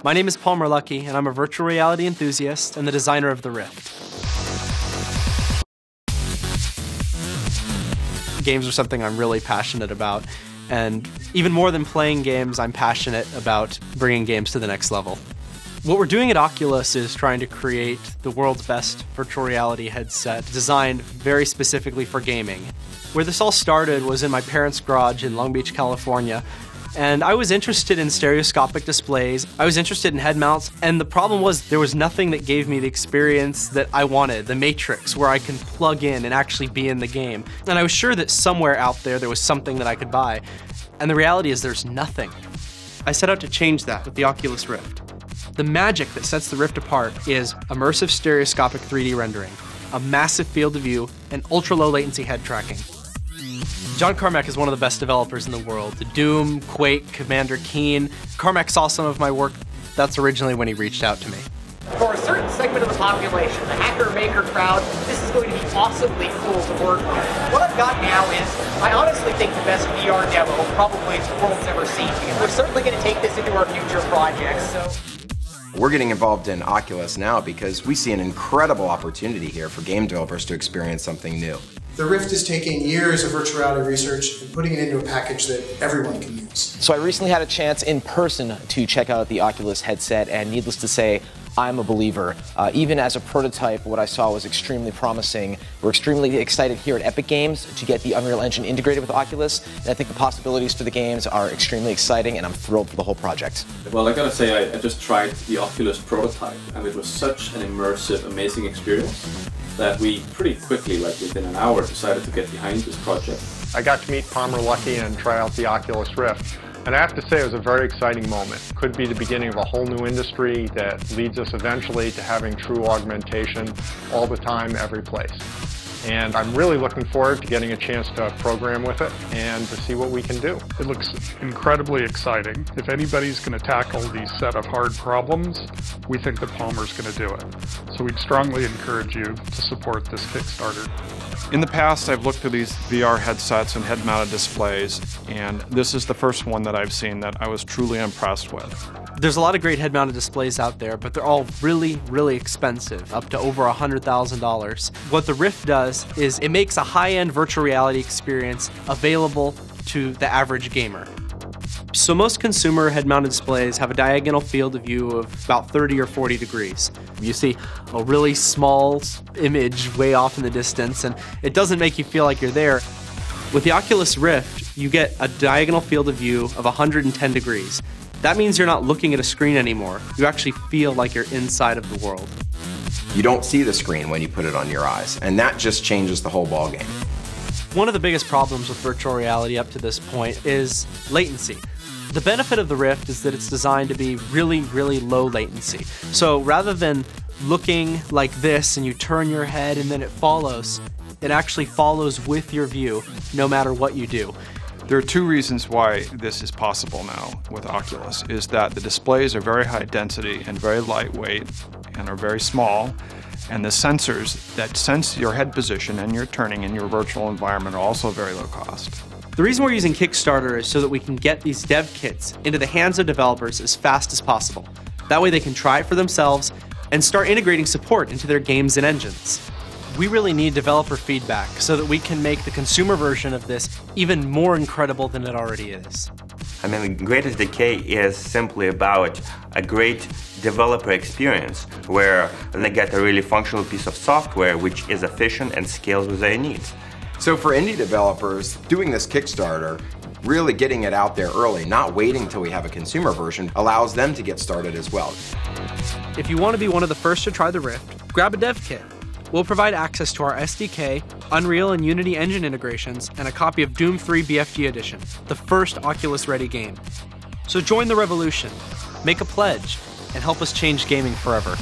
My name is Paul Merlucky, and I'm a virtual reality enthusiast and the designer of the Rift. Games are something I'm really passionate about, and even more than playing games, I'm passionate about bringing games to the next level. What we're doing at Oculus is trying to create the world's best virtual reality headset designed very specifically for gaming. Where this all started was in my parents' garage in Long Beach, California, and I was interested in stereoscopic displays, I was interested in head mounts, and the problem was there was nothing that gave me the experience that I wanted, the Matrix, where I can plug in and actually be in the game. And I was sure that somewhere out there was something that I could buy, and the reality is there's nothing. I set out to change that with the Oculus Rift. The magic that sets the Rift apart is immersive stereoscopic 3D rendering, a massive field of view, and ultra-low latency head tracking. John Carmack is one of the best developers in the world. The Doom, Quake, Commander Keen. Carmack saw some of my work. That's originally when he reached out to me. For a certain segment of the population, the hacker-maker crowd, this is going to be awesomely cool to work with. What I've got now is, I honestly think the best VR demo probably the world's ever seen. And we're certainly going to take this into our future projects. We're getting involved in Oculus now because we see an incredible opportunity here for game developers to experience something new. The Rift is taking years of virtual reality research and putting it into a package that everyone can use. So I recently had a chance in person to check out the Oculus headset, and needless to say, I'm a believer. Even as a prototype, what I saw was extremely promising. We're extremely excited here at Epic Games to get the Unreal Engine integrated with Oculus, and I think the possibilities for the games are extremely exciting, and I'm thrilled for the whole project. Well, I gotta say, I just tried the Oculus prototype, and it was such an immersive, amazing experience that we pretty quickly, like within an hour, decided to get behind this project. I got to meet Paul Merlucky and try out the Oculus Rift. And I have to say it was a very exciting moment. Could be the beginning of a whole new industry that leads us eventually to having true augmentation all the time, every place. And I'm really looking forward to getting a chance to program with it and to see what we can do. It looks incredibly exciting. If anybody's going to tackle these set of hard problems, we think that Palmer's going to do it. So we'd strongly encourage you to support this Kickstarter. In the past, I've looked at these VR headsets and head-mounted displays, and this is the first one that I've seen that I was truly impressed with. There's a lot of great head-mounted displays out there, but they're all really, really expensive, up to over $100,000. What the Rift does is it makes a high-end virtual reality experience available to the average gamer. So most consumer head-mounted displays have a diagonal field of view of about 30 or 40 degrees. You see a really small image way off in the distance, and it doesn't make you feel like you're there. With the Oculus Rift, you get a diagonal field of view of 110 degrees. That means you're not looking at a screen anymore. You actually feel like you're inside of the world. You don't see the screen when you put it on your eyes, and that just changes the whole ballgame. One of the biggest problems with virtual reality up to this point is latency. The benefit of the Rift is that it's designed to be really, really low latency. So rather than looking like this and you turn your head and then it follows, it actually follows with your view no matter what you do. There are two reasons why this is possible now with Oculus, is that the displays are very high density and very lightweight and are very small, and the sensors that sense your head position and your turning in your virtual environment are also very low cost. The reason we're using Kickstarter is so that we can get these dev kits into the hands of developers as fast as possible. That way they can try it for themselves and start integrating support into their games and engines. We really need developer feedback so that we can make the consumer version of this even more incredible than it already is. I mean, Greatest Decay is simply about a great developer experience where they get a really functional piece of software which is efficient and scales with their needs. So for indie developers, doing this Kickstarter, really getting it out there early, not waiting until we have a consumer version, allows them to get started as well. If you want to be one of the first to try the Rift, grab a dev kit. We'll provide access to our SDK, Unreal and Unity engine integrations, and a copy of Doom 3 BFG Edition, the first Oculus-ready game. So join the revolution, make a pledge, and help us change gaming forever.